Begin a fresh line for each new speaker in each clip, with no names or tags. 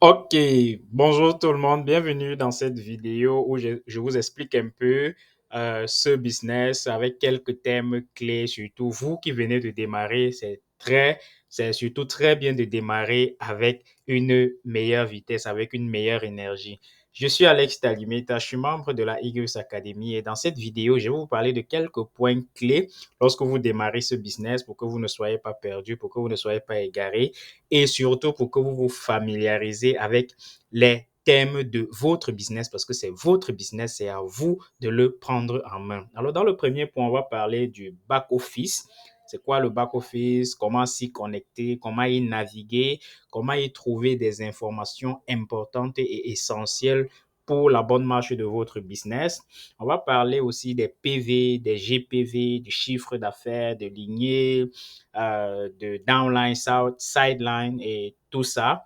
Ok, bonjour tout le monde, bienvenue dans cette vidéo où je vous explique un peu ce business avec quelques thèmes clés, surtout vous qui venez de démarrer, c'est surtout très bien de démarrer avec une meilleure vitesse, avec une meilleure énergie. Je suis Alex Talimeta, je suis membre de la Eagles Academy et dans cette vidéo, je vais vous parler de quelques points clés lorsque vous démarrez ce business pour que vous ne soyez pas perdu, pour que vous ne soyez pas égaré et surtout pour que vous vous familiarisez avec les thèmes de votre business parce que c'est votre business, c'est à vous de le prendre en main. Alors, dans le premier point, on va parler du back-office. C'est quoi le back-office? Comment s'y connecter? Comment y naviguer? Comment y trouver des informations importantes et essentielles pour la bonne marche de votre business. On va parler aussi des PV, des GPV, du chiffre d'affaires, de lignées, de downline, sideline et tout ça.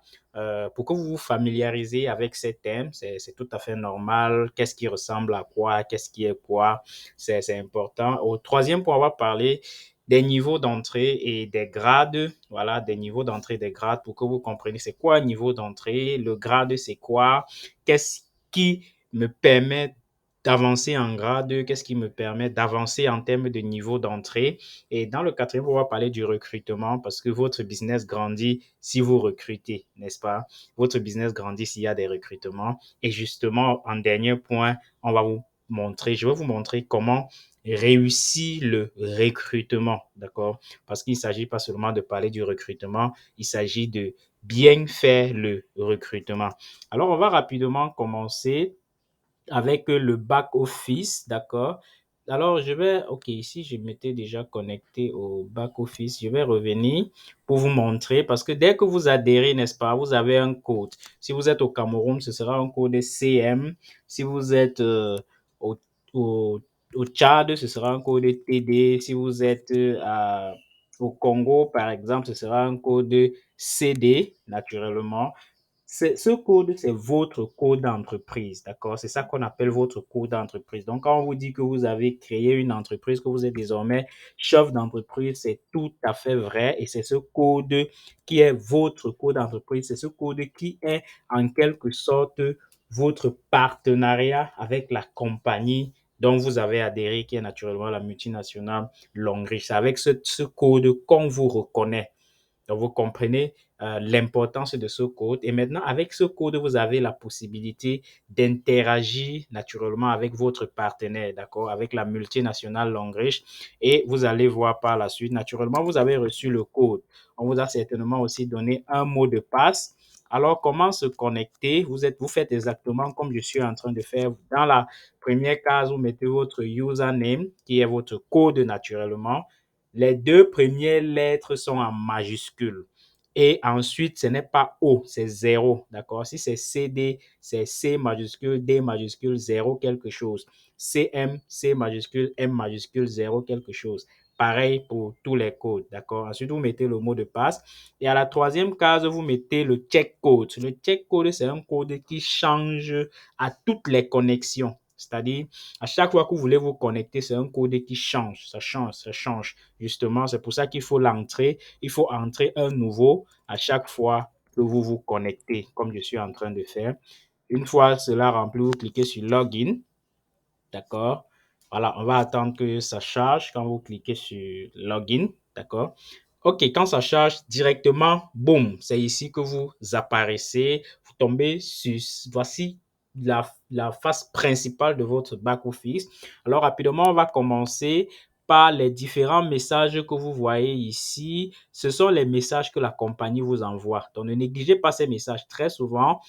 Pour que vous vous familiarisez avec ces thèmes, c'est tout à fait normal. Qu'est-ce qui ressemble à quoi? Qu'est-ce qui est quoi? C'est important. Au troisième point, on va parler des niveaux d'entrée et des grades. Voilà, des niveaux d'entrée et des grades pour que vous compreniez c'est quoi un niveau d'entrée, le grade c'est quoi, qu'est-ce qui me permet d'avancer en grade, qu'est-ce qui me permet d'avancer en termes de niveau d'entrée. Et dans le quatrième, on va parler du recrutement parce que votre business grandit si vous recrutez, n'est-ce pas? Votre business grandit s'il y a des recrutements. Et justement, en dernier point, je vais vous montrer comment réussir le recrutement, d'accord? Parce qu'il ne s'agit pas seulement de parler du recrutement, il s'agit de bien faire le recrutement. Alors, on va rapidement commencer avec le back-office, d'accord? Alors, OK, ici, je m'étais déjà connecté au back-office. Je vais revenir pour vous montrer parce que dès que vous adhérez, n'est-ce pas, vous avez un code. Si vous êtes au Cameroun, ce sera un code CM. Si vous êtes au, au, au Tchad, ce sera un code TD. Si vous êtes au Congo, par exemple, ce sera un code CD, naturellement. Ce code, c'est votre code d'entreprise, d'accord? C'est ça qu'on appelle votre code d'entreprise. Donc, quand on vous dit que vous avez créé une entreprise, que vous êtes désormais chef d'entreprise, c'est tout à fait vrai et c'est ce code qui est votre code d'entreprise. C'est ce code qui est en quelque sorte votre partenariat avec la compagnie dont vous avez adhéré, qui est naturellement la multinationale Longrich. C'est avec ce code qu'on vous reconnaît. Donc, vous comprenez l'importance de ce code. Et maintenant, avec ce code, vous avez la possibilité d'interagir naturellement avec votre partenaire, d'accord, avec la multinationale Longrich. Et vous allez voir par la suite, naturellement, vous avez reçu le code. On vous a certainement aussi donné un mot de passe. Alors, comment se connecter? Vous faites exactement comme je suis en train de faire. Dans la première case, vous mettez votre username, qui est votre code naturellement. Les deux premières lettres sont en majuscule. Et ensuite, ce n'est pas O, c'est zéro. D'accord? Si c'est CD, c'est C majuscule, D majuscule, zéro quelque chose. CM, C majuscule, M majuscule, zéro quelque chose. Pareil pour tous les codes. D'accord? Ensuite, vous mettez le mot de passe. Et à la troisième case, vous mettez le check code. Le check code, c'est un code qui change à toutes les connexions. C'est-à-dire, à chaque fois que vous voulez vous connecter, c'est un code qui change, ça change, ça change. Justement, c'est pour ça qu'il faut l'entrer. Il faut entrer un nouveau à chaque fois que vous vous connectez, comme je suis en train de faire. Une fois cela rempli, vous cliquez sur Login. D'accord? Voilà, on va attendre que ça charge quand vous cliquez sur Login. D'accord? OK, quand ça charge directement, boum, c'est ici que vous apparaissez. Vous tombez sur, voici la face principale de votre back-office. Alors, rapidement, on va commencer par les différents messages que vous voyez ici. Ce sont les messages que la compagnie vous envoie. Donc, ne négligez pas ces messages. Très souvent,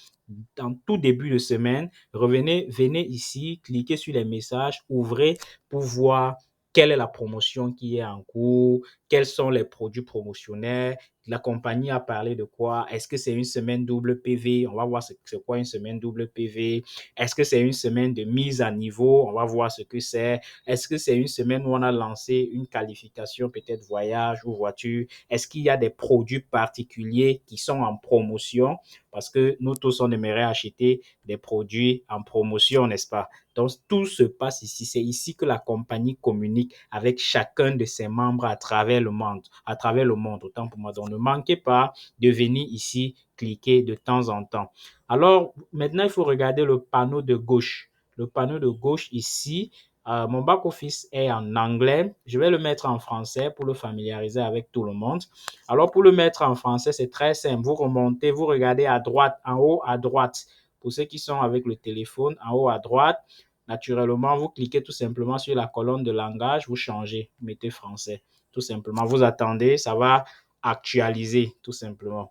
en tout début de semaine, venez ici, cliquez sur les messages, ouvrez pour voir quelle est la promotion qui est en cours, quels sont les produits promotionnels, la compagnie a parlé de quoi, est-ce que c'est une semaine double PV, on va voir c'est quoi une semaine double PV, est-ce que c'est une semaine de mise à niveau, on va voir ce que c'est, est-ce que c'est une semaine où on a lancé une qualification, peut-être voyage ou voiture, est-ce qu'il y a des produits particuliers qui sont en promotion, parce que nous tous, on aimerait acheter des produits en promotion, n'est-ce pas? Donc, tout se passe ici. C'est ici que la compagnie communique avec chacun de ses membres à travers le monde. À travers le monde, autant pour moi. Donc, ne manquez pas de venir ici cliquer de temps en temps. Alors, maintenant, il faut regarder le panneau de gauche. Le panneau de gauche ici, mon back-office est en anglais. Je vais le mettre en français pour le familiariser avec tout le monde. Alors, pour le mettre en français, c'est très simple. Vous remontez, vous regardez à droite, en haut à droite. Pour ceux qui sont avec le téléphone, en haut à droite, naturellement, vous cliquez tout simplement sur la colonne de langage, vous changez, vous mettez français. Tout simplement, vous attendez, ça va actualiser tout simplement.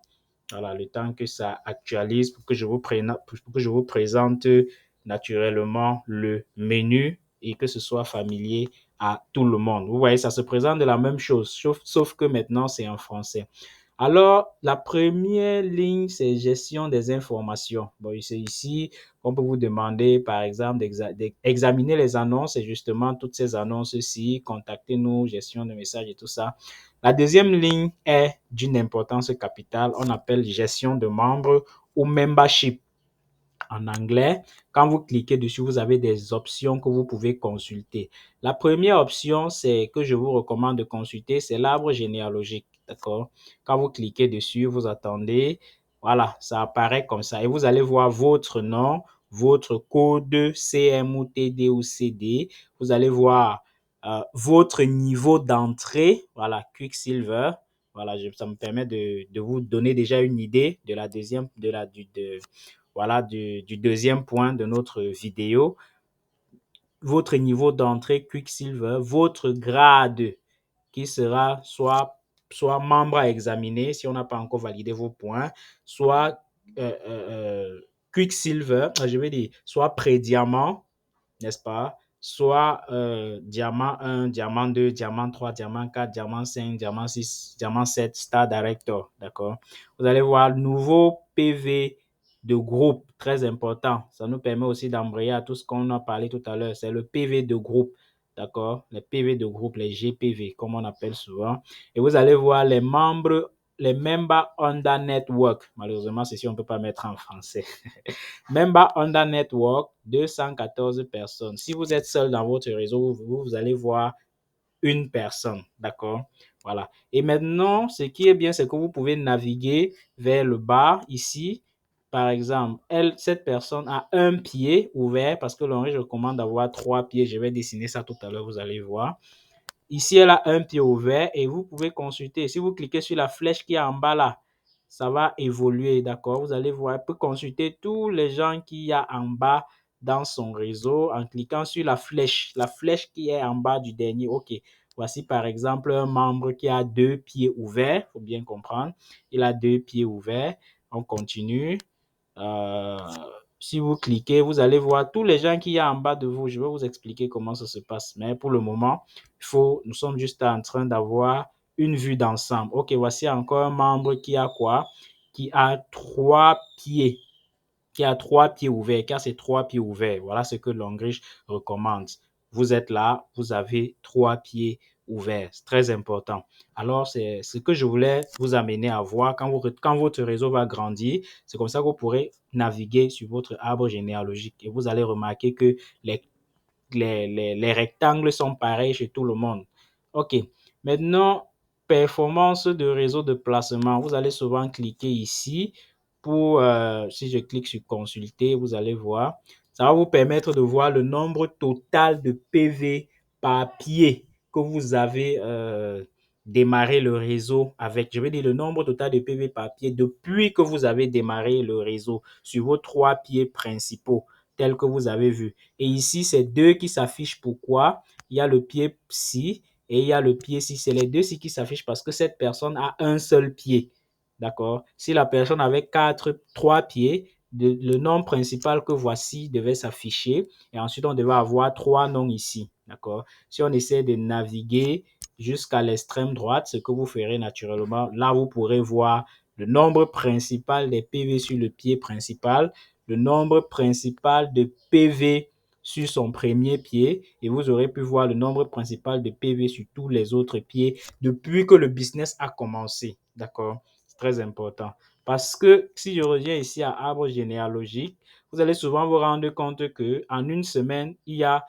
Voilà, le temps que ça actualise pour que je vous présente naturellement le menu et que ce soit familier à tout le monde. Vous voyez, ça se présente de la même chose, sauf que maintenant, c'est en français. Alors, la première ligne, c'est gestion des informations. Bon, c'est ici qu'on peut vous demander, par exemple, d'examiner les annonces et justement toutes ces annonces-ci, contactez-nous, gestion de messages et tout ça. La deuxième ligne est d'une importance capitale. On appelle gestion de membres ou membership en anglais. Quand vous cliquez dessus, vous avez des options que vous pouvez consulter. La première option, c'est que je vous recommande de consulter, c'est l'arbre généalogique. D'accord? Quand vous cliquez dessus, vous attendez. Voilà, ça apparaît comme ça. Et vous allez voir votre nom, votre code CMUTD ou CD. Vous allez voir votre niveau d'entrée. Voilà, Quicksilver. Voilà, ça me permet de vous donner déjà une idée de la deuxième, voilà, du deuxième point de notre vidéo. Votre niveau d'entrée Quicksilver, votre grade qui sera soit membre à examiner si on n'a pas encore validé vos points, soit Quicksilver, je vais dire, soit pré-diamant, n'est-ce pas? Soit diamant 1, diamant 2, diamant 3, diamant 4, diamant 5, diamant 6, diamant 7, star director, d'accord? Vous allez voir nouveau PV de groupe, très important. Ça nous permet aussi d'embrayer à tout ce qu'on a parlé tout à l'heure. C'est le PV de groupe, d'accord? Les PV de groupe, les GPV, comme on appelle souvent. Et vous allez voir les membres, les Member Under Network. Malheureusement, ceci, on ne peut pas mettre en français. Member Under Network, 214 personnes. Si vous êtes seul dans votre réseau, vous allez voir une personne, d'accord? Voilà. Et maintenant, ce qui est bien, c'est que vous pouvez naviguer vers le bas ici. Par exemple, cette personne a un pied ouvert parce que l'on recommande d'avoir 3 pieds. Je vais dessiner ça tout à l'heure, vous allez voir. Ici, elle a un pied ouvert et vous pouvez consulter. Si vous cliquez sur la flèche qui est en bas là, ça va évoluer, d'accord? Vous allez voir, elle peut consulter tous les gens qu'il y a en bas dans son réseau en cliquant sur la flèche qui est en bas du dernier. OK, voici par exemple un membre qui a 2 pieds ouverts, il faut bien comprendre. Il a 2 pieds ouverts. On continue. Euh, Si vous cliquez, vous allez voir tous les gens qu'il y a en bas de vous. Je vais vous expliquer comment ça se passe. Mais pour le moment, nous sommes juste en train d'avoir une vue d'ensemble. OK, voici encore un membre qui a quoi? Qui a 3 pieds. Qui a 3 pieds ouverts, qui a ses 3 pieds ouverts. Voilà ce que Longrich recommande. Vous êtes là, vous avez 3 pieds ouverts. C'est très important. Alors, c'est ce que je voulais vous amener à voir quand votre réseau va grandir. C'est comme ça que vous pourrez naviguer sur votre arbre généalogique et vous allez remarquer que les les rectangles sont pareils chez tout le monde. OK. Maintenant, performance de réseau de placement. Vous allez souvent cliquer ici pour, si je clique sur consulter, vous allez voir. Ça va vous permettre de voir le nombre total de PV par pied que vous avez démarré le réseau avec. Je vais dire le nombre total de PV par pied depuis que vous avez démarré le réseau sur vos 3 pieds principaux tels que vous avez vu. Et ici, c'est 2 qui s'affichent. Pourquoi? Il y a le pied ci et il y a le pied ci. C'est les 2 ci qui s'affichent parce que cette personne a un seul pied. D'accord? Si la personne avait 3 pieds, le nom principal que voici devait s'afficher et ensuite on devait avoir 3 noms ici. D'accord? Si on essaie de naviguer jusqu'à l'extrême droite, ce que vous ferez naturellement, là vous pourrez voir le nombre principal des PV sur le pied principal, le nombre principal de PV sur son premier pied et vous aurez pu voir le nombre principal de PV sur tous les autres pieds depuis que le business a commencé. D'accord? C'est très important. Parce que si je reviens ici à arbre généalogique, vous allez souvent vous rendre compte qu'en une semaine, il y a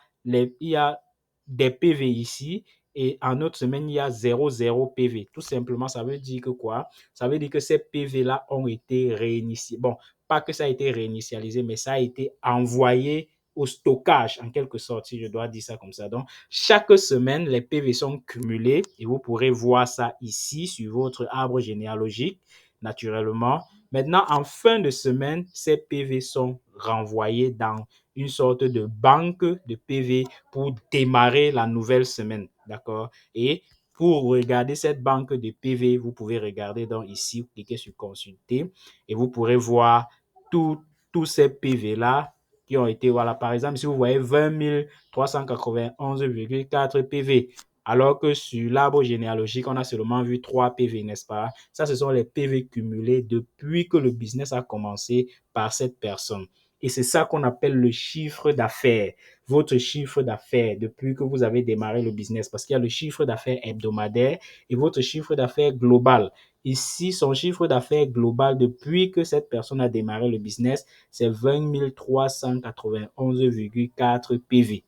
des PV ici et en autre semaine, il y a 0 PV. Tout simplement, ça veut dire que quoi? Ça veut dire que ces PV-là ont été réinitialisés. Bon, pas que ça a été réinitialisé, mais ça a été envoyé au stockage, en quelque sorte, si je dois dire ça comme ça. Donc, chaque semaine, les PV sont cumulés et vous pourrez voir ça ici sur votre arbre généalogique, naturellement. Maintenant, en fin de semaine, ces PV sont renvoyés dans une sorte de banque de PV pour démarrer la nouvelle semaine. D'accord? Et pour regarder cette banque de PV, vous pouvez regarder donc ici, vous cliquez sur consulter et vous pourrez voir tous ces PV-là qui ont été, voilà, par exemple, si vous voyez 20 391,4 PV, alors que sur l'arbre généalogique, on a seulement vu 3 PV, n'est-ce pas? Ça, ce sont les PV cumulés depuis que le business a commencé par cette personne. Et c'est ça qu'on appelle le chiffre d'affaires. Votre chiffre d'affaires depuis que vous avez démarré le business. Parce qu'il y a le chiffre d'affaires hebdomadaire et votre chiffre d'affaires global. Ici, son chiffre d'affaires global depuis que cette personne a démarré le business, c'est 20 391,4 PV.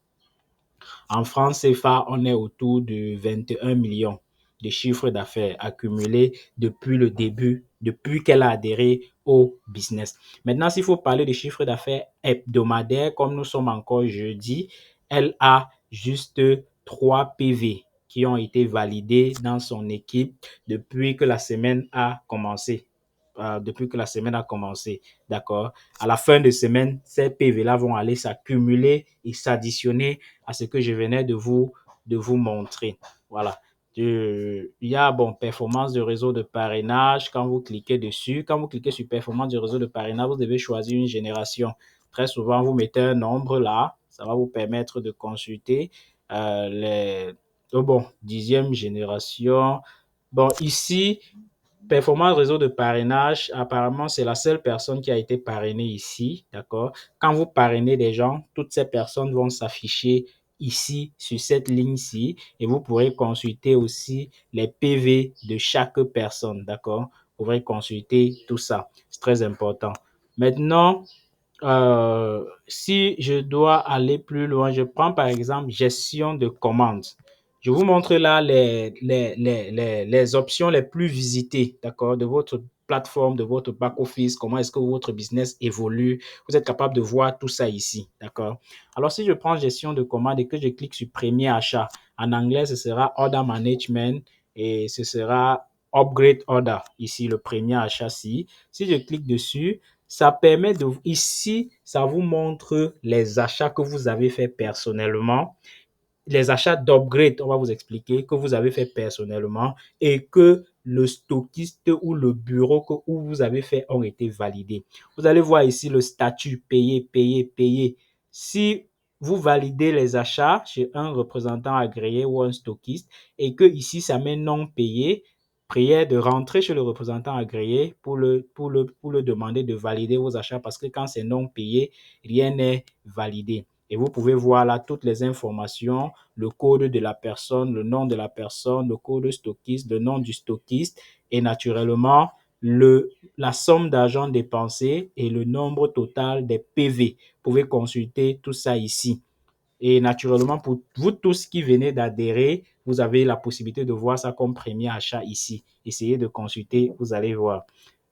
En France CFA, on est autour de 21 millions de chiffre d'affaires accumulés depuis le début, depuis qu'elle a adhéré au business. Maintenant, s'il faut parler de chiffre d'affaires hebdomadaire, comme nous sommes encore jeudi, elle a juste 3 PV qui ont été validés dans son équipe depuis que la semaine a commencé. Depuis que la semaine a commencé, d'accord? À la fin de semaine, ces PV-là vont aller s'accumuler et s'additionner à ce que je venais de vous montrer. Voilà. Il y a, bon, performance de réseau de parrainage. Quand vous cliquez dessus, quand vous cliquez sur performance du réseau de parrainage, vous devez choisir une génération. Très souvent, vous mettez un nombre là. Ça va vous permettre de consulter les, oh bon, 10e génération. Bon, ici, performance réseau de parrainage, apparemment, c'est la seule personne qui a été parrainée ici, d'accord? Quand vous parrainez des gens, toutes ces personnes vont s'afficher ici, sur cette ligne-ci, et vous pourrez consulter aussi les PV de chaque personne, d'accord? Vous pourrez consulter tout ça. C'est très important. Maintenant, si je dois aller plus loin, je prends par exemple gestion de commandes. Je vous montre là les options les plus visitées, d'accord, de votre plateforme, de votre back-office, comment est-ce que votre business évolue. Vous êtes capable de voir tout ça ici, d'accord. Alors, si je prends gestion de commandes et que je clique sur premier achat, en anglais, ce sera order management et ce sera upgrade order, ici, le premier achat-ci. Si je clique dessus, ça permet de, ici, ça vous montre les achats que vous avez fait personnellement, les achats d'upgrade, on va vous expliquer, que vous avez fait personnellement et que le stockiste ou le bureau où vous avez fait ont été validés. Vous allez voir ici le statut payé, payé, payé. Si vous validez les achats chez un représentant agréé ou un stockiste et que ici ça met non payé, prière de rentrer chez le représentant agréé pour le demander de valider vos achats parce que quand c'est non payé, rien n'est validé. Et vous pouvez voir là toutes les informations, le code de la personne, le nom de la personne, le code stockiste, le nom du stockiste et naturellement la somme d'argent dépensé et le nombre total des PV. Vous pouvez consulter tout ça ici. Et naturellement, pour vous tous qui venez d'adhérer, vous avez la possibilité de voir ça comme premier achat ici. Essayez de consulter, vous allez voir.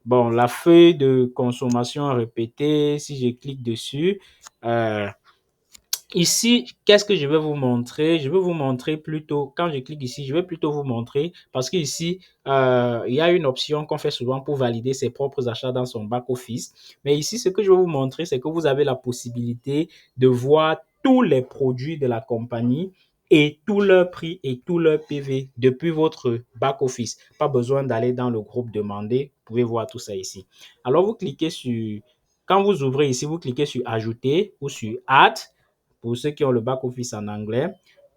Bon, la feuille de consommation répétée, si je clique dessus, euh, ici, qu'est-ce que je vais vous montrer? Je vais vous montrer plutôt, quand je clique ici, je vais plutôt vous montrer, parce qu'ici, il y a une option qu'on fait souvent pour valider ses propres achats dans son back-office. Mais ici, ce que je vais vous montrer, c'est que vous avez la possibilité de voir tous les produits de la compagnie et tout leur prix et tout leur PV depuis votre back-office. Pas besoin d'aller dans le groupe demander. Vous pouvez voir tout ça ici. Alors, vous cliquez sur, quand vous ouvrez ici, vous cliquez sur ajouter ou sur add pour ceux qui ont le back-office en anglais.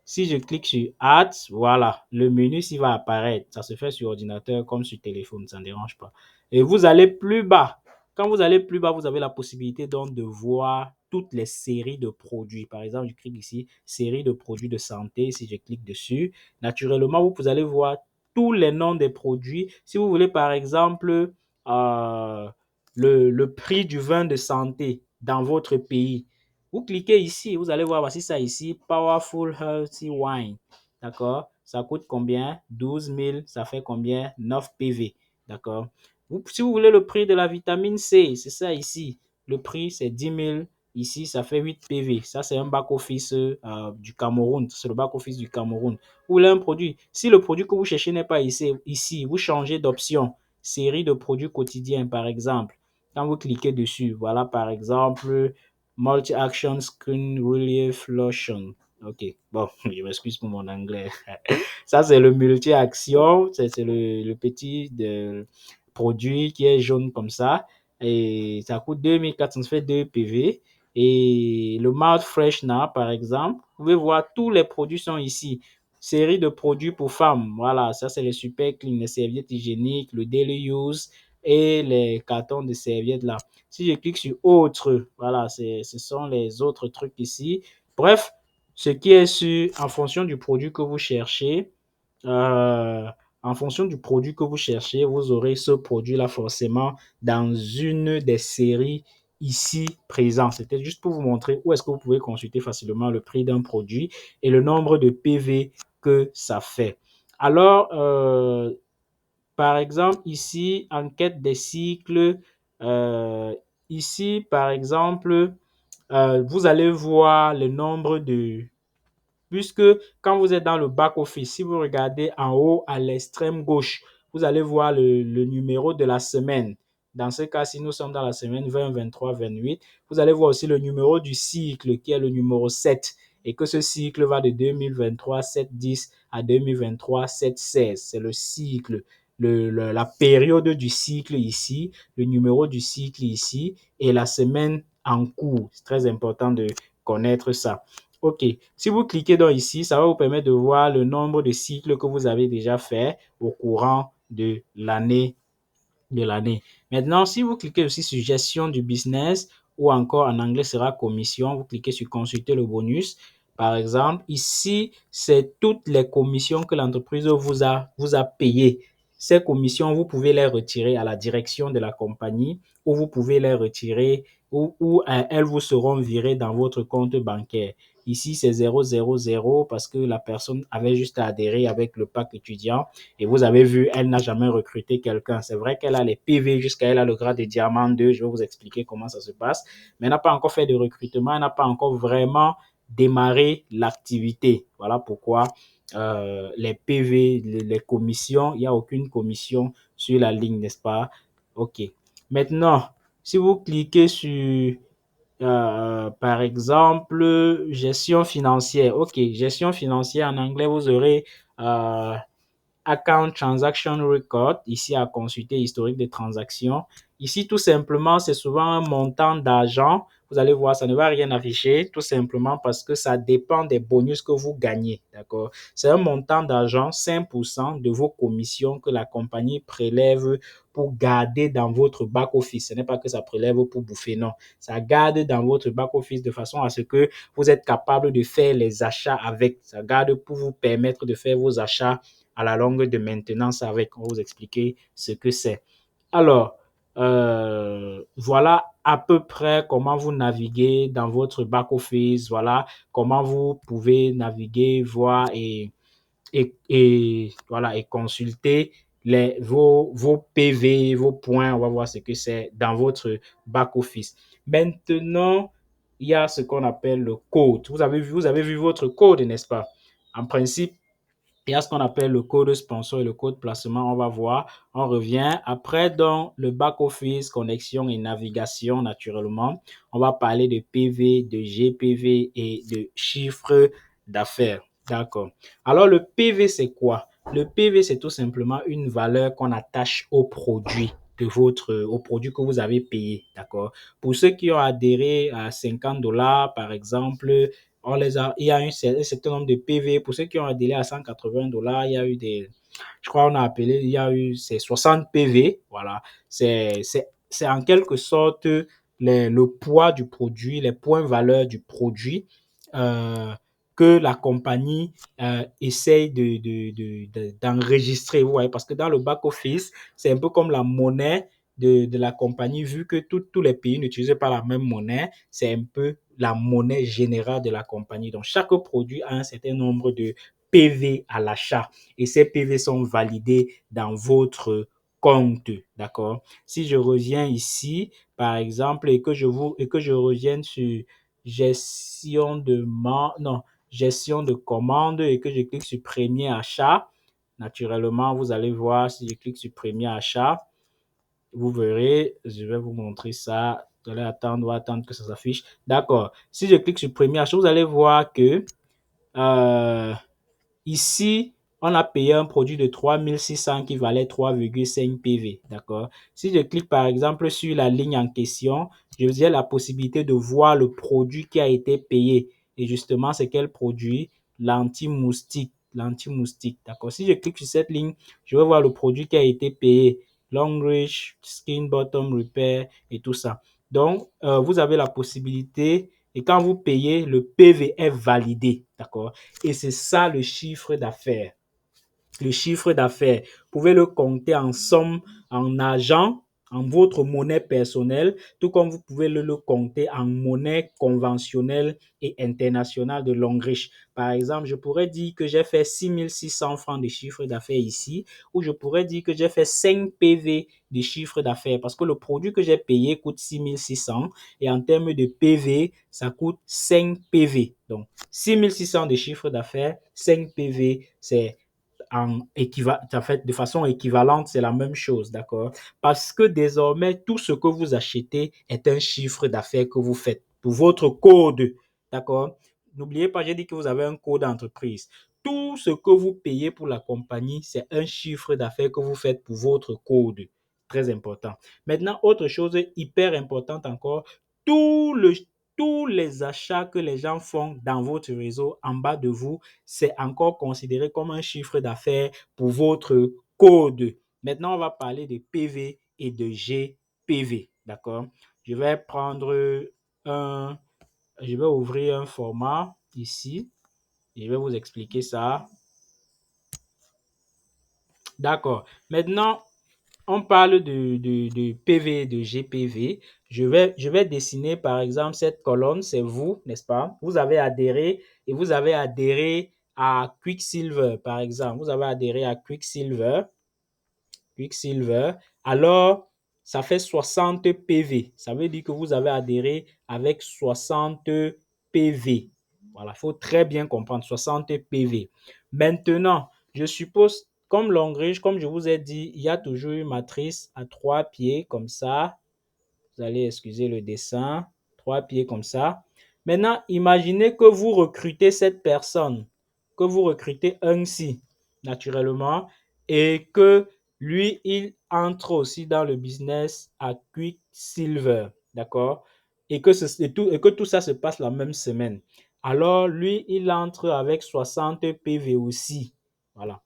Si je clique sur Add, voilà, le menu s'il va apparaître. Ça se fait sur ordinateur comme sur téléphone, ça ne dérange pas. Et vous allez plus bas. Quand vous allez plus bas, vous avez la possibilité donc de voir toutes les séries de produits. Par exemple, je clique ici, série de produits de santé. Si je clique dessus, naturellement, vous allez voir tous les noms des produits. Si vous voulez, par exemple, le prix du vin de santé dans votre pays, vous cliquez ici, vous allez voir, voici ça ici, Powerful Healthy Wine. D'accord? ça coûte combien? 12 000, ça fait combien? 9 PV. D'accord? Si vous voulez le prix de la vitamine C, c'est ça ici. Le prix, c'est 10 000. Ici, ça fait 8 PV. Ça, c'est un back-office du Cameroun. C'est le back-office du Cameroun. Vous voulez un produit. Si le produit que vous cherchez n'est pas ici, vous changez d'option. Série de produits quotidiens, par exemple. Quand vous cliquez dessus, voilà, par exemple, Multi-Action Screen Relief Lotion. OK. Bon, je m'excuse pour mon anglais. Ça, c'est le multi-action. C'est le petit produit qui est jaune comme ça. Et ça coûte 2400, ça fait 2 PV. Et le Mouth Freshener, par exemple, vous pouvez voir tous les produits sont ici. Série de produits pour femmes. Voilà, ça, c'est les super clean, les serviettes hygiéniques, le daily use et les cartons de serviettes là. Si je clique sur autre, voilà, ce sont les autres trucs ici. Bref, ce qui est sûr, en fonction du produit que vous cherchez, euh, en fonction du produit que vous cherchez, vous aurez ce produit-là forcément dans une des séries ici présentes. C'était juste pour vous montrer où est-ce que vous pouvez consulter facilement le prix d'un produit et le nombre de PV que ça fait. Alors, par exemple, ici, enquête des cycles, euh, ici, par exemple, vous allez voir le nombre de, puisque quand vous êtes dans le back-office, si vous regardez en haut à l'extrême gauche, vous allez voir le numéro de la semaine. Dans ce cas, si nous sommes dans la semaine 20, 23, 28, vous allez voir aussi le numéro du cycle qui est le numéro 7 et que ce cycle va de 2023 7-10 à 2023 7-16. C'est le cycle, la période du cycle ici, le numéro du cycle ici et la semaine en cours. C'est très important de connaître ça. OK. Si vous cliquez donc ici, ça va vous permettre de voir le nombre de cycles que vous avez déjà fait au courant de l'année. Maintenant, si vous cliquez aussi sur gestion du business ou encore en anglais sera commission, vous cliquez sur consulter le bonus. Par exemple, ici, c'est toutes les commissions que l'entreprise vous a payées. Ces commissions, vous pouvez les retirer à la direction de la compagnie ou vous pouvez les retirer ou elles vous seront virées dans votre compte bancaire. Ici, c'est 000 parce que la personne avait juste à adhérer avec le pack étudiant et vous avez vu, elle n'a jamais recruté quelqu'un. C'est vrai qu'elle a les PV jusqu'à elle a le grade de diamant 2. Je vais vous expliquer comment ça se passe. Mais elle n'a pas encore fait de recrutement. Elle n'a pas encore vraiment démarré l'activité. Voilà pourquoi les PV, les commissions, il n'y a aucune commission sur la ligne, n'est-ce pas? OK. Maintenant, si vous cliquez sur par exemple, gestion financière. OK, gestion financière en anglais, vous aurez euh, Account Transaction Record, ici à consulter historique des transactions. Ici, tout simplement, c'est souvent un montant d'argent. Vous allez voir, ça ne va rien afficher, tout simplement parce que ça dépend des bonus que vous gagnez. D'accord? C'est un montant d'argent, 5% de vos commissions que la compagnie prélève pour garder dans votre back-office. Ce n'est pas que ça prélève pour bouffer, non. Ça garde dans votre back-office de façon à ce que vous êtes capable de faire les achats avec. Ça garde pour vous permettre de faire vos achats à la longue de maintenance avec. On va vous expliquer ce que c'est. Alors, voilà à peu près comment vous naviguez dans votre back-office. Voilà comment vous pouvez naviguer, voir et voilà, et consulter vos PV, vos points. On va voir ce que c'est dans votre back-office. Maintenant, il y a ce qu'on appelle le code. Vous avez vu votre code, n'est-ce pas? En principe, il y a ce qu'on appelle le code sponsor et le code placement. On va voir. On revient. Après, dans le back-office, connexion et navigation, naturellement, on va parler de PV, de GPV et de chiffre d'affaires. D'accord. Alors, le PV, c'est quoi? Le PV, c'est tout simplement une valeur qu'on attache au produit au produit que vous avez payé. D'accord. Pour ceux qui ont adhéré à 50 dollars, par exemple, il y a un certain nombre de PV. Pour ceux qui ont un délai à 180 dollars, il y a eu je crois on a appelé, il y a eu ces 60 PV. Voilà. C'est en quelque sorte le poids du produit, les points valeurs du produit euh, que la compagnie essaye d'enregistrer. Vous voyez, parce que dans le back-office, c'est un peu comme la monnaie de la compagnie, vu que tous les pays n'utilisent pas la même monnaie, c'est un peu la monnaie générale de la compagnie. Donc, chaque produit a un certain nombre de PV à l'achat et ces PV sont validés dans votre compte, d'accord? Si je reviens ici, par exemple, et que je revienne sur gestion de commande et que je clique sur premier achat, naturellement, vous allez voir si je clique sur premier achat, vous verrez, je vais vous montrer ça. Vous allez attendre, on va attendre que ça s'affiche. D'accord. Si je clique sur premier achat, vous allez voir que euh, ici, on a payé un produit de 3600 qui valait 3,5 PV. D'accord. Si je clique par exemple sur la ligne en question, j'ai la possibilité de voir le produit qui a été payé. Et justement, c'est quel produit? L'anti-moustique. L'anti-moustique. D'accord. Si je clique sur cette ligne, je vais voir le produit qui a été payé. Long Reach, Skin Bottom Repair et tout ça. Donc, vous avez la possibilité et quand vous payez, le PV est validé. D'accord. Et c'est ça le chiffre d'affaires. Le chiffre d'affaires, vous pouvez le compter en somme, en argent, en votre monnaie personnelle, tout comme vous pouvez le compter en monnaie conventionnelle et internationale de Longreach. Par exemple, je pourrais dire que j'ai fait 6 600 francs de chiffre d'affaires ici, ou je pourrais dire que j'ai fait 5 PV de chiffre d'affaires parce que le produit que j'ai payé coûte 6 600 et en termes de PV, ça coûte 5 PV. Donc, 6 600 de chiffre d'affaires, 5 PV, c'est en fait, de façon équivalente, c'est la même chose, d'accord? Parce que désormais, tout ce que vous achetez est un chiffre d'affaires que vous faites pour votre code, d'accord? N'oubliez pas, j'ai dit que vous avez un code d'entreprise. Tout ce que vous payez pour la compagnie, c'est un chiffre d'affaires que vous faites pour votre code. Très important. Maintenant, autre chose hyper importante encore, tout le, tous les achats que les gens font dans votre réseau en bas de vous, c'est encore considéré comme un chiffre d'affaires pour votre code. Maintenant, on va parler de PV et de GPV. D'accord? Je vais prendre un, je vais ouvrir un format ici. Je vais vous expliquer ça. D'accord. Maintenant, on parle de PV et de GPV. Je vais dessiner par exemple cette colonne, c'est vous, n'est-ce pas? Vous avez adhéré et vous avez adhéré à Quicksilver, par exemple. Vous avez adhéré à Quicksilver. Alors, ça fait 60 PV. Ça veut dire que vous avez adhéré avec 60 PV. Voilà, il faut très bien comprendre 60 PV. Maintenant, je suppose, comme Longreach, comme je vous ai dit, il y a toujours une matrice à 3 pieds comme ça. Vous allez excuser le dessin. 3 pieds comme ça. Maintenant, imaginez que vous recrutez cette personne, que vous recrutez ainsi, naturellement, et que lui, il entre aussi dans le business à Quicksilver, d'accord? Et que tout ça se passe la même semaine. Alors, lui, il entre avec 60 PV aussi. Voilà.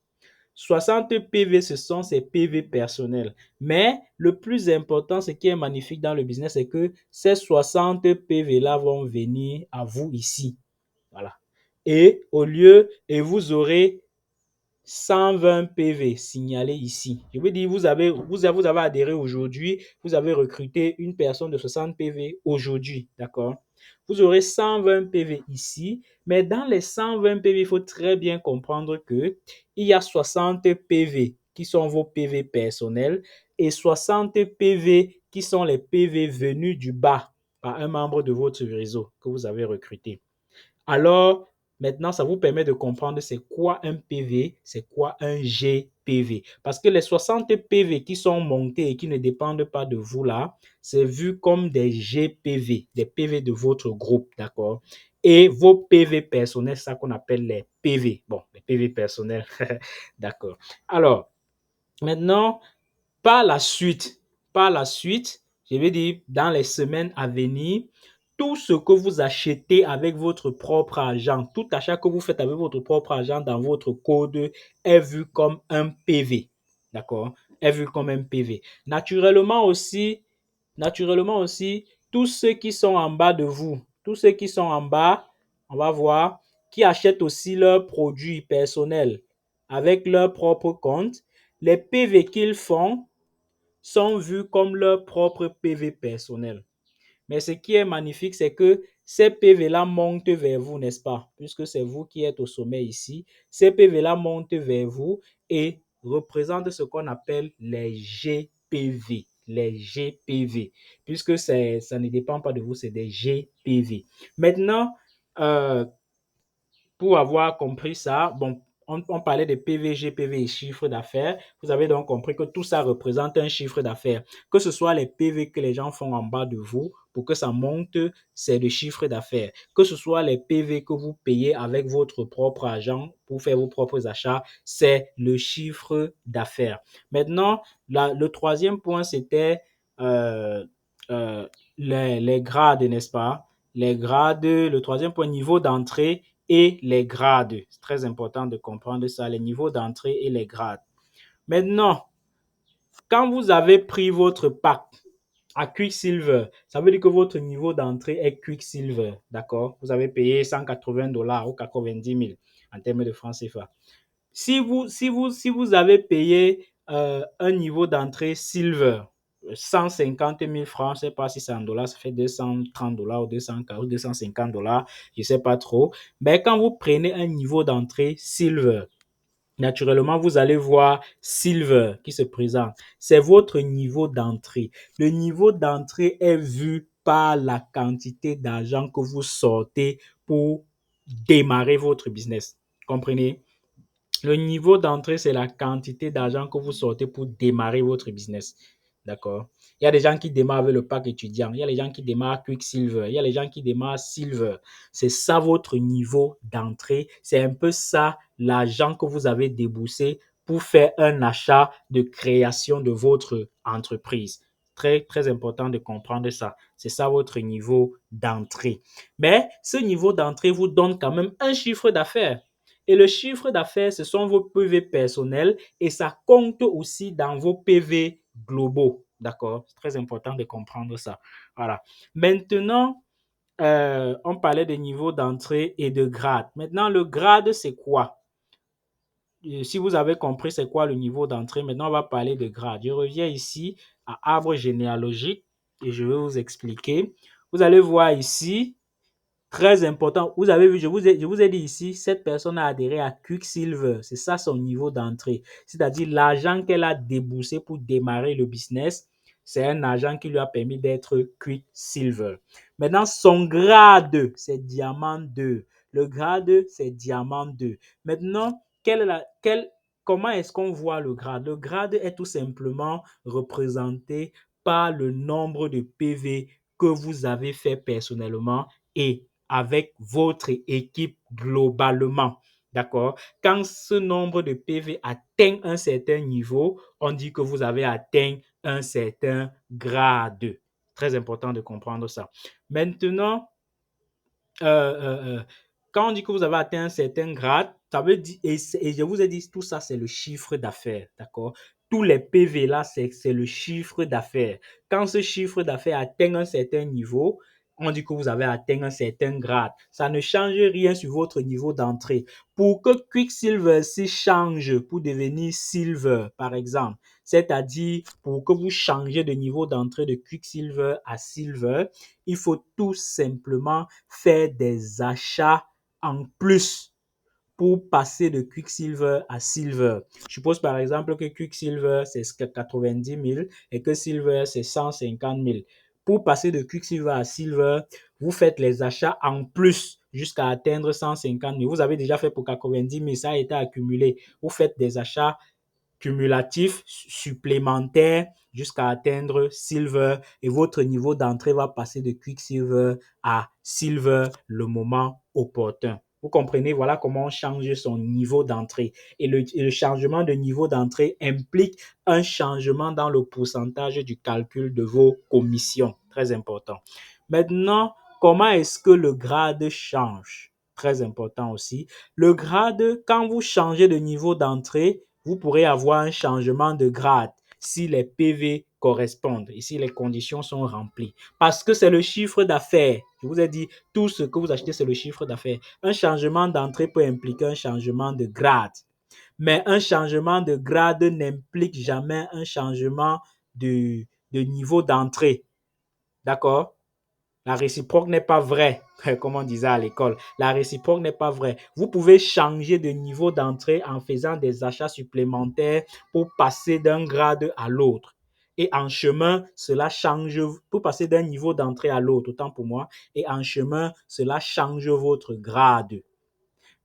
60 PV, ce sont ses PV personnels. Mais le plus important, ce qui est magnifique dans le business, c'est que ces 60 PV-là vont venir à vous ici. Voilà. Et vous aurez 120 PV signalés ici. Je veux dire, vous avez adhéré aujourd'hui, vous avez recruté une personne de 60 PV aujourd'hui, d'accord? Vous aurez 120 PV ici, mais dans les 120 PV, il faut très bien comprendre que il y a 60 PV qui sont vos PV personnels et 60 PV qui sont les PV venus du bas par un membre de votre réseau que vous avez recruté. Alors, maintenant, ça vous permet de comprendre c'est quoi un PV, c'est quoi un GPV. Parce que les 60 PV qui sont montés et qui ne dépendent pas de vous là, c'est vu comme des GPV, des PV de votre groupe, d'accord? Et vos PV personnels, c'est ça qu'on appelle les PV. Bon, les PV personnels, d'accord. Alors, maintenant, par la suite, par la suite, je vais dire dans les semaines à venir, tout ce que vous achetez avec votre propre argent, tout achat que vous faites avec votre propre argent dans votre code est vu comme un PV. D'accord? Est vu comme un PV. Naturellement aussi, tous ceux qui sont en bas de vous, tous ceux qui sont en bas, on va voir, qui achètent aussi leurs produits personnels avec leur propre compte, les PV qu'ils font sont vus comme leur propre PV personnel. Mais ce qui est magnifique, c'est que ces PV-là montent vers vous, n'est-ce pas? Puisque c'est vous qui êtes au sommet ici. Ces PV-là montent vers vous et représentent ce qu'on appelle les GPV. Les GPV. Puisque ça ne dépend pas de vous, c'est des GPV. Maintenant, pour avoir compris ça, bon, on parlait de PVG, PV et chiffre d'affaires. Vous avez donc compris que tout ça représente un chiffre d'affaires. Que ce soit les PV que les gens font en bas de vous pour que ça monte, c'est le chiffre d'affaires. Que ce soit les PV que vous payez avec votre propre argent pour faire vos propres achats, c'est le chiffre d'affaires. Maintenant, le troisième point, c'était euh, les grades, n'est-ce pas? Les grades, le troisième point, niveau d'entrée et les grades. C'est très important de comprendre ça, les niveaux d'entrée et les grades. Maintenant, quand vous avez pris votre pack à Quicksilver, ça veut dire que votre niveau d'entrée est Quicksilver, d'accord? Vous avez payé 180 $ ou 90 000 en termes de francs CFA. Si vous avez payé un niveau d'entrée Silver, 150 000 francs, je ne sais pas si c'est en dollars, ça fait 230 $ ou 240 ou 250 $, je ne sais pas trop. Mais quand vous prenez un niveau d'entrée Silver, naturellement, vous allez voir Silver qui se présente. C'est votre niveau d'entrée. Le niveau d'entrée est vu par la quantité d'argent que vous sortez pour démarrer votre business. Comprenez? Le niveau d'entrée, c'est la quantité d'argent que vous sortez pour démarrer votre business. D'accord? Il y a des gens qui démarrent avec le pack étudiant. Il y a des gens qui démarrent Quicksilver. Il y a des gens qui démarrent Silver. C'est ça votre niveau d'entrée. C'est un peu ça l'argent que vous avez déboursé pour faire un achat de création de votre entreprise. Très, très important de comprendre ça. C'est ça votre niveau d'entrée. Mais ce niveau d'entrée vous donne quand même un chiffre d'affaires. Et le chiffre d'affaires, ce sont vos PV personnels et ça compte aussi dans vos PV globaux. D'accord? C'est très important de comprendre ça. Voilà. Maintenant, on parlait des niveaux d'entrée et de grade. Maintenant, le grade, c'est quoi? Si vous avez compris c'est quoi le niveau d'entrée, maintenant on va parler de grade. Je reviens ici à arbre généalogique et je vais vous expliquer. Vous allez voir ici, très important. Vous avez vu, je vous ai dit ici, cette personne a adhéré à Quicksilver. C'est ça son niveau d'entrée. C'est-à-dire l'argent qu'elle a déboursé pour démarrer le business, c'est un argent qui lui a permis d'être Quicksilver. Maintenant, son grade, c'est Diamant 2. Le grade, c'est Diamant 2. Maintenant, comment est-ce qu'on voit le grade? Le grade est tout simplement représenté par le nombre de PV que vous avez fait personnellement et avec votre équipe globalement. D'accord? Quand ce nombre de PV atteint un certain niveau, on dit que vous avez atteint un certain grade. Très important de comprendre ça. Maintenant, euh, euh, euh, quand on dit que vous avez atteint un certain grade, ça veut dire, et je vous ai dit, tout ça, c'est le chiffre d'affaires, d'accord? Tous les PV là, c'est le chiffre d'affaires. Quand ce chiffre d'affaires atteint un certain niveau, on dit que vous avez atteint un certain grade. Ça ne change rien sur votre niveau d'entrée. Pour que Quicksilver s'y change pour devenir Silver, par exemple, c'est-à-dire pour que vous changez de niveau d'entrée de Quicksilver à Silver, il faut tout simplement faire des achats en plus pour passer de Quicksilver à Silver. Je suppose par exemple que Quicksilver, c'est 90 000 et que Silver, c'est 150 000. Pour passer de Quicksilver à Silver, vous faites les achats en plus jusqu'à atteindre 150 000. Vous avez déjà fait pour 90 000, ça a été accumulé. Vous faites des achats cumulatif supplémentaire jusqu'à atteindre Silver et votre niveau d'entrée va passer de Quicksilver à Silver le moment opportun. Vous comprenez, voilà comment on change son niveau d'entrée. Et le changement de niveau d'entrée implique un changement dans le pourcentage du calcul de vos commissions. Très important. Maintenant, comment est-ce que le grade change? Très important aussi. Le grade, quand vous changez de niveau d'entrée, vous pourrez avoir un changement de grade si les PV correspondent et si les conditions sont remplies. Parce que c'est le chiffre d'affaires. Je vous ai dit, tout ce que vous achetez, c'est le chiffre d'affaires. Un changement d'entrée peut impliquer un changement de grade. Mais un changement de grade n'implique jamais un changement de niveau d'entrée. D'accord? La réciproque n'est pas vraie, comme on disait à l'école. La réciproque n'est pas vraie. Vous pouvez changer de niveau d'entrée en faisant des achats supplémentaires pour passer d'un grade à l'autre. Et en chemin, cela change, pour passer d'un niveau d'entrée à l'autre, autant pour moi, et en chemin, cela change votre grade.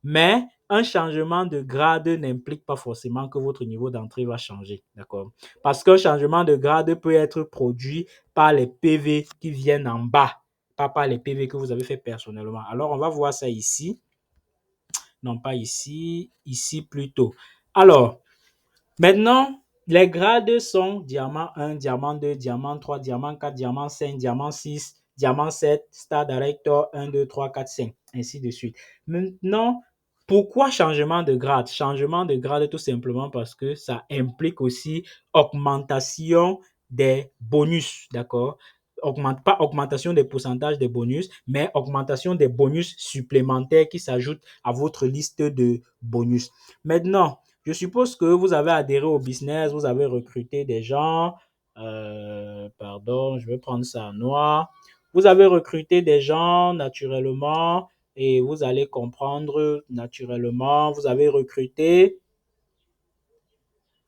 Mais un changement de grade n'implique pas forcément que votre niveau d'entrée va changer, d'accord? Parce qu'un changement de grade peut être produit par les PV qui viennent en bas, pas par les PV que vous avez fait personnellement. Alors, on va voir ça ici. Non, pas ici, ici plutôt. Alors, maintenant, les grades sont diamant 1, diamant 2, diamant 3, diamant 4, diamant 5, diamant 6, diamant 7, star director 1, 2, 3, 4, 5, ainsi de suite. Maintenant, pourquoi changement de grade? Changement de grade tout simplement parce que ça implique aussi augmentation des bonus, d'accord? Pas augmentation des pourcentages des bonus, mais augmentation des bonus supplémentaires qui s'ajoutent à votre liste de bonus. Maintenant, je suppose que vous avez adhéré au business, vous avez recruté des gens. Pardon, je vais prendre ça en noir. Vous avez recruté des gens naturellement et vous allez comprendre naturellement. Vous avez recruté.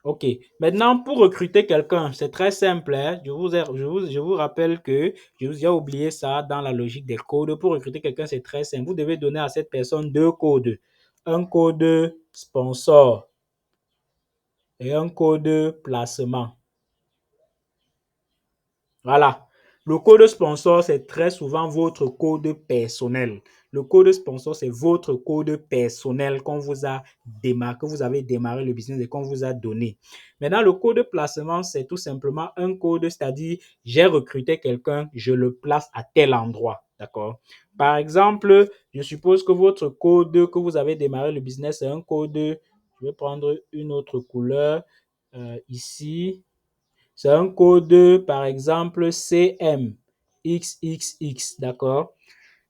OK. Maintenant, pour recruter quelqu'un, c'est très simple, hein. Je vous rappelle que je vous ai oublié ça dans la logique des codes. Pour recruter quelqu'un, c'est très simple. Vous devez donner à cette personne deux codes. Un code sponsor et un code placement. Voilà. Le code sponsor, c'est très souvent votre code personnel. Le code sponsor, c'est votre code personnel qu'on vous a démarré, que vous avez démarré le business et qu'on vous a donné. Maintenant, le code placement, c'est tout simplement un code, c'est-à-dire j'ai recruté quelqu'un, je le place à tel endroit. D'accord? Par exemple, je suppose que votre code que vous avez démarré le business, c'est un code, je vais prendre une autre couleur ici. C'est un code, par exemple, CMXXX, d'accord?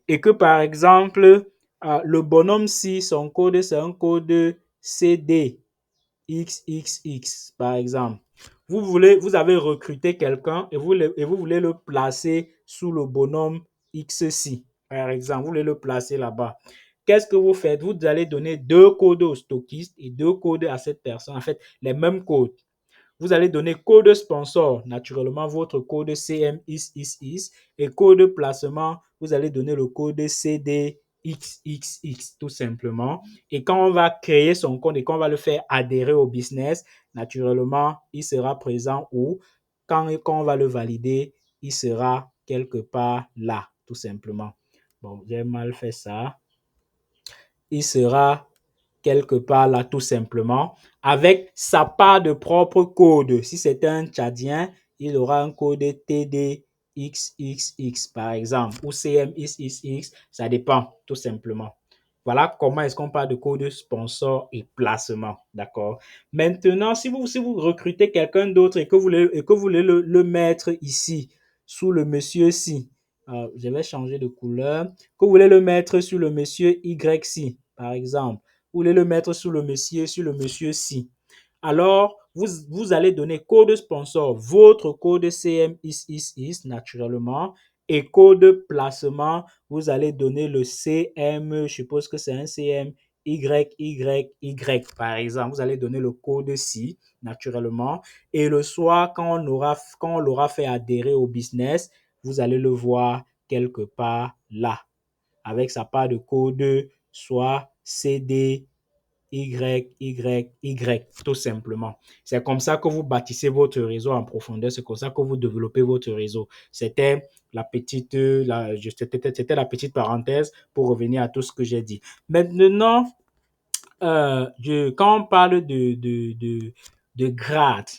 Et que, par exemple, le bonhomme-ci, son code, c'est un code CDXXX, par exemple. Vous avez recruté quelqu'un et vous voulez le placer sous le bonhomme XC, par exemple. Vous voulez le placer là-bas. Qu'est-ce que vous faites? Vous allez donner deux codes au stockiste et deux codes à cette personne. En fait, les mêmes codes. Vous allez donner code sponsor, naturellement votre code CMXXX et code placement, vous allez donner le code CDXXX tout simplement. Et quand on va créer son compte et qu'on va le faire adhérer au business, naturellement, il sera présent où quand on va le valider, il sera quelque part là, tout simplement. Bon, j'ai mal fait ça. Il sera quelque part là tout simplement avec sa part de propre code. Si c'est un Tchadien, il aura un code TDXXX par exemple ou CMXXX, ça dépend tout simplement. Voilà comment est-ce qu'on parle de code sponsor et placement, d'accord? Maintenant, si vous recrutez quelqu'un d'autre et que vous voulez le mettre ici, sous le monsieur-ci, je vais changer de couleur, que vous voulez le mettre sur le monsieur Y-ci, par exemple, vous voulez le mettre sur le monsieur ci. Alors, vous allez donner code sponsor, votre code CMXX naturellement, et code placement, vous allez donner le CM, je suppose que c'est un CM YYY, par exemple. Vous allez donner le code ci, naturellement. Et le soir, quand on l'aura fait adhérer au business, vous allez le voir quelque part là, avec sa part de code, soit CD, Y, tout simplement. C'est comme ça que vous bâtissez votre réseau en profondeur. C'est comme ça que vous développez votre réseau. C'était c'était la petite parenthèse pour revenir à tout ce que j'ai dit. Maintenant, quand on parle de grade,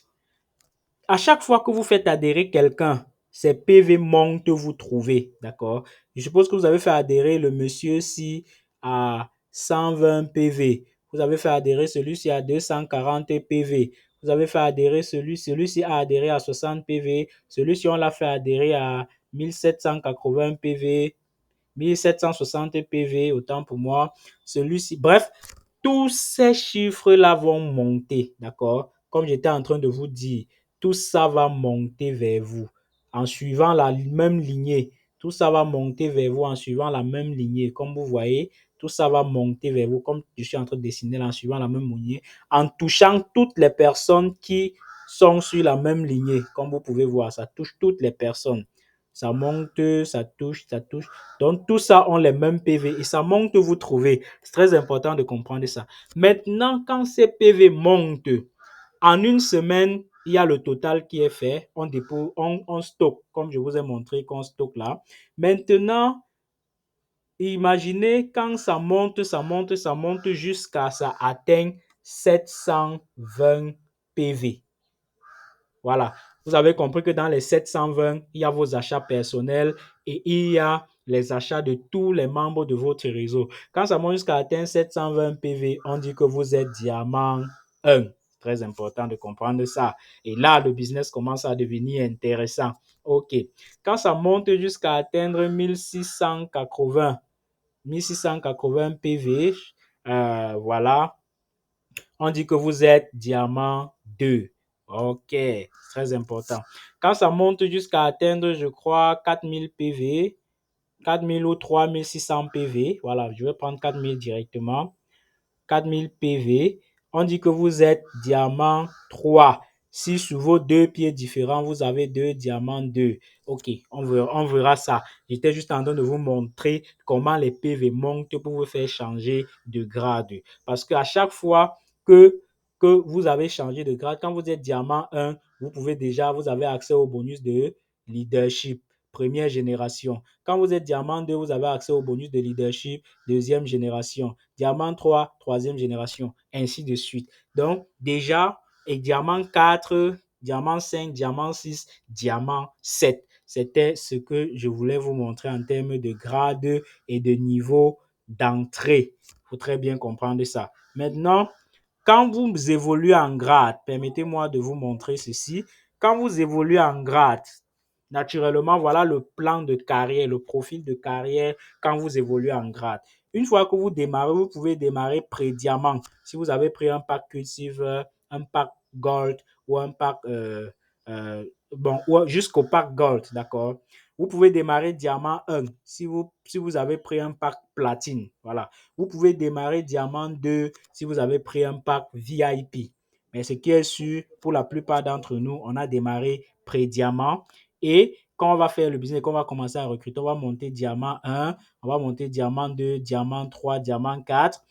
à chaque fois que vous faites adhérer quelqu'un, ces PV montent, vous trouvez, d'accord? Je suppose que vous avez fait adhérer le monsieur-ci à 120 PV. Vous avez fait adhérer celui-ci à 240 PV. Vous avez fait adhérer celui-ci a adhéré à 60 PV. Celui-ci, on l'a fait adhérer à 1780 PV, 1760 PV, autant pour moi. Celui-ci, bref, tous ces chiffres-là vont monter, d'accord? Comme j'étais en train de vous dire, tout ça va monter vers vous en suivant la même lignée. tout ça va monter vers vous en suivant la même lignée. Comme vous voyez, tout ça va monter vers vous, comme je suis en train de dessiner là, en suivant la même lignée, en touchant toutes les personnes qui sont sur la même lignée. Comme vous pouvez voir, ça touche toutes les personnes. Ça monte, ça touche, ça touche. Donc, tout ça ont les mêmes PV et ça monte, vous trouvez. C'est très important de comprendre ça. Maintenant, quand ces PV montent, en une semaine, il y a le total qui est fait. On dépose, on stocke, comme je vous ai montré qu'on stocke là. Maintenant, imaginez quand ça monte, ça monte, ça monte jusqu'à ça atteigne 720 PV. Voilà. Vous avez compris que dans les 720, il y a vos achats personnels et il y a les achats de tous les membres de votre réseau. Quand ça monte jusqu'à atteindre 720 PV, on dit que vous êtes diamant 1. Très important de comprendre ça. Et là, le business commence à devenir intéressant. OK. Quand ça monte jusqu'à atteindre 1680 PV, voilà, on dit que vous êtes diamant 2. OK, très important. Quand ça monte jusqu'à atteindre, je crois, 4000 PV, 4000 ou 3600 PV, voilà, je vais prendre 4000 directement. 4000 PV, on dit que vous êtes diamant 3. Si sur vos deux pieds différents, vous avez deux diamants 2. OK, on verra ça. J'étais juste en train de vous montrer comment les PV montent pour vous faire changer de grade. Parce qu'à chaque fois que vous avez changé de grade, quand vous êtes diamant 1, vous avez accès au bonus de leadership, première génération. Quand vous êtes diamant 2, vous avez accès au bonus de leadership, deuxième génération. Diamant 3, troisième génération, ainsi de suite. Donc, déjà, et diamant 4, diamant 5, diamant 6, diamant 7. C'était ce que je voulais vous montrer en termes de grade et de niveau d'entrée. Il faut très bien comprendre ça. Maintenant, quand vous évoluez en grade, permettez-moi de vous montrer ceci. Quand vous évoluez en grade, naturellement, voilà le plan de carrière, le profil de carrière quand vous évoluez en grade. Une fois que vous démarrez, vous pouvez démarrer pré-diamant. Si vous avez pris un pack Quicksilver, un pack Gold ou un pack jusqu'au pack Gold, d'accord? Vous pouvez démarrer diamant 1 si vous avez pris un pack platine. Voilà. Vous pouvez démarrer diamant 2 si vous avez pris un pack VIP. Mais ce qui est sûr, pour la plupart d'entre nous, on a démarré pré-diamant. Et quand on va faire le business, quand on va commencer à recruter, on va monter diamant 1, on va monter diamant 2, diamant 3, diamant 4,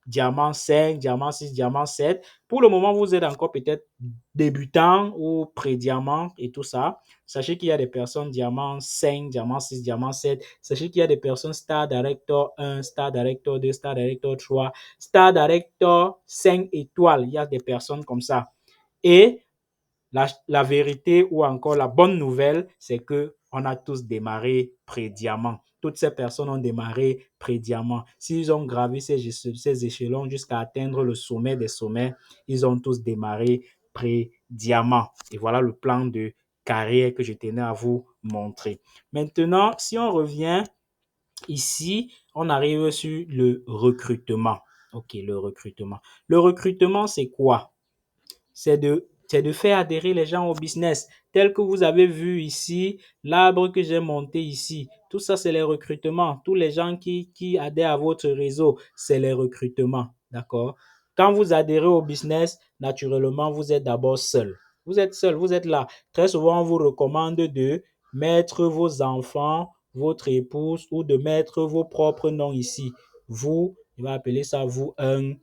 diamant 5, diamant 6, diamant 7. Pour le moment, vous êtes encore peut-être débutant ou pré-diamant et tout ça. Sachez qu'il y a des personnes diamant 5, diamant 6, diamant 7. Sachez qu'il y a des personnes Star Director 1, Star Director 2, Star Director 3, Star Director 5 étoiles. Il y a des personnes comme ça. Et la vérité ou encore la bonne nouvelle, c'est que on a tous démarré pré-diamant. Toutes ces personnes ont démarré pré-diamant. S'ils ont gravi ces échelons jusqu'à atteindre le sommet des sommets, ils ont tous démarré pré-diamant. Et voilà le plan de carrière que je tenais à vous montrer. Maintenant, si on revient ici, on arrive sur le recrutement. OK, le recrutement. Le recrutement, c'est quoi? C'est de faire adhérer les gens au business. Tel que vous avez vu ici, l'arbre que j'ai monté ici, tout ça, c'est les recrutements. Tous les gens qui adhèrent à votre réseau, c'est les recrutements. D'accord? Quand vous adhérez au business, naturellement, vous êtes d'abord seul. Vous êtes seul, vous êtes là. Très souvent, on vous recommande de mettre vos enfants, votre épouse ou de mettre vos propres noms ici. Vous, je vais appeler ça vous 1,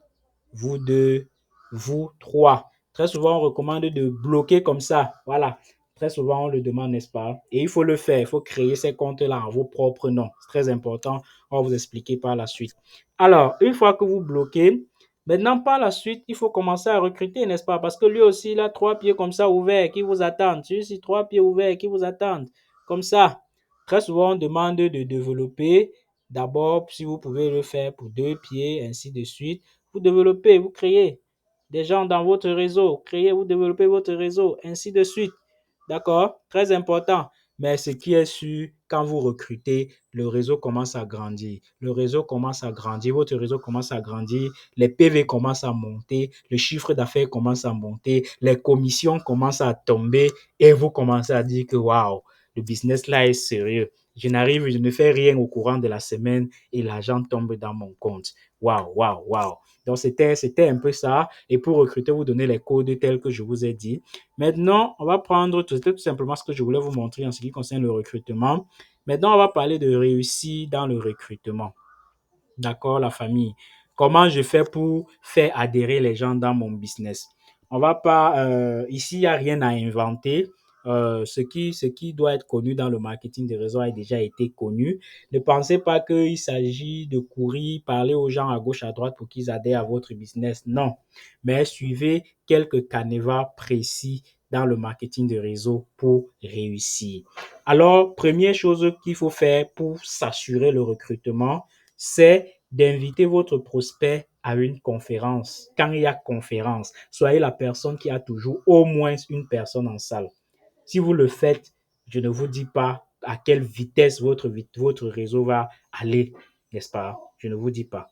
vous 2, vous 3. Très souvent, on recommande de bloquer comme ça. Voilà. Très souvent, on le demande, n'est-ce pas? Et il faut le faire. Il faut créer ces comptes-là en vos propres noms. C'est très important. On va vous expliquer par la suite. Alors, une fois que vous bloquez, maintenant, par la suite, il faut commencer à recruter, n'est-ce pas? Parce que lui aussi, il a trois pieds comme ça ouverts qui vous attendent. Celui-ci, trois pieds ouverts qui vous attendent. Comme ça. Très souvent, on demande de développer. D'abord, si vous pouvez le faire pour deux pieds, ainsi de suite. Vous développez, vous créez des gens dans votre réseau, créez, vous développez votre réseau, ainsi de suite. D'accord? Très important. Mais ce qui est sûr, quand vous recrutez, le réseau commence à grandir. Le réseau commence à grandir, votre réseau commence à grandir, les PV commencent à monter, le chiffre d'affaires commence à monter, les commissions commencent à tomber et vous commencez à dire que waouh, le business là est sérieux. je ne fais rien au courant de la semaine et l'argent tombe dans mon compte. Waouh, waouh, waouh. Donc, c'était un peu ça. Et pour recruter, vous donnez les codes tels que je vous ai dit. Maintenant, on va prendre, c'était tout simplement ce que je voulais vous montrer en ce qui concerne le recrutement. Maintenant, on va parler de réussir dans le recrutement. D'accord, la famille. Comment je fais pour faire adhérer les gens dans mon business? On va pas, ici, il n'y a rien à inventer. Ce qui doit être connu dans le marketing de réseau a déjà été connu. Ne pensez pas qu'il s'agit de courir, parler aux gens à gauche, à droite pour qu'ils adhèrent à votre business. Non. Mais suivez quelques canevas précis dans le marketing de réseau pour réussir. Alors, première chose qu'il faut faire pour s'assurer le recrutement, c'est d'inviter votre prospect à une conférence. Quand il y a conférence, soyez la personne qui a toujours au moins une personne en salle. Si vous le faites, je ne vous dis pas à quelle vitesse votre réseau va aller, n'est-ce pas? Je ne vous dis pas.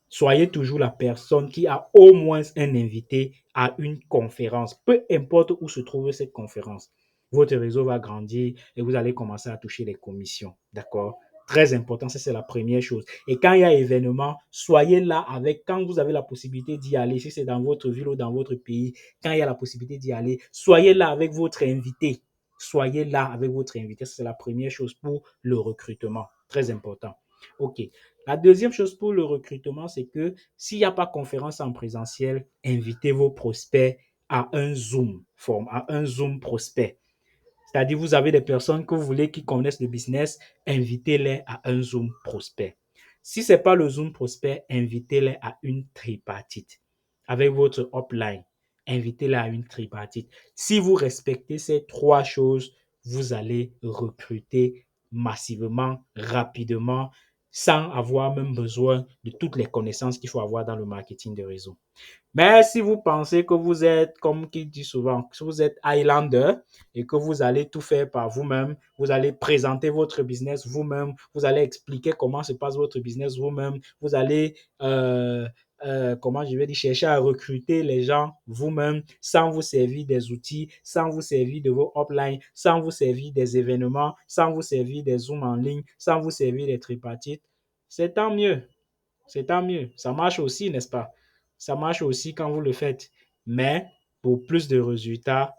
Soyez toujours la personne qui a au moins un invité à une conférence, peu importe où se trouve cette conférence. Votre réseau va grandir et vous allez commencer à toucher les commissions. D'accord? Très important, ça c'est la première chose. Et quand il y a événement, soyez là avec, quand vous avez la possibilité d'y aller, si c'est dans votre ville ou dans votre pays, quand il y a la possibilité d'y aller, soyez là avec votre invité. Soyez là avec votre invité, c'est la première chose pour le recrutement. Très important. OK. La deuxième chose pour le recrutement, c'est que s'il n'y a pas conférence en présentiel, invitez vos prospects à un Zoom, à un Zoom prospect. C'est-à-dire, vous avez des personnes que vous voulez qui connaissent le business, invitez-les à un Zoom prospect. Si ce n'est pas le Zoom prospect, invitez-les à une tripartite. Avec votre upline, invitez-les à une tripartite. Si vous respectez ces trois choses, vous allez recruter massivement, rapidement, sans avoir même besoin de toutes les connaissances qu'il faut avoir dans le marketing de réseau. Mais si vous pensez que vous êtes, comme qui dit souvent, si vous êtes Highlander et que vous allez tout faire par vous-même, vous allez présenter votre business vous-même, vous allez expliquer comment se passe votre business vous-même, vous allez, comment je vais dire, chercher à recruter les gens vous-même sans vous servir des outils, sans vous servir de vos uplines, sans vous servir des événements, sans vous servir des Zooms en ligne, sans vous servir des tripartites. C'est tant mieux. C'est tant mieux. Ça marche aussi, n'est-ce pas? Ça marche aussi quand vous le faites. Mais pour plus de résultats,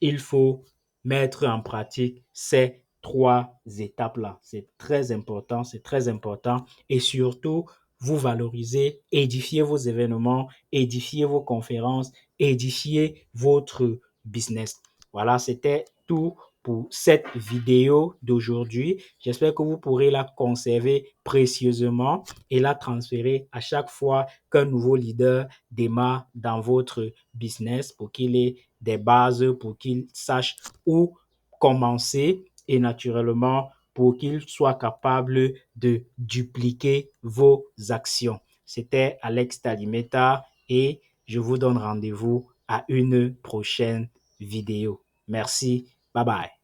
il faut mettre en pratique ces trois étapes-là. C'est très important, c'est très important. Et surtout, vous valorisez, édifiez vos événements, édifiez vos conférences, édifiez votre business. Voilà, c'était tout pour cette vidéo d'aujourd'hui. J'espère que vous pourrez la conserver précieusement et la transférer à chaque fois qu'un nouveau leader démarre dans votre business pour qu'il ait des bases, pour qu'il sache où commencer et naturellement pour qu'il soit capable de dupliquer vos actions. C'était Alex Talimeta et je vous donne rendez-vous à une prochaine vidéo. Merci. Bye bye.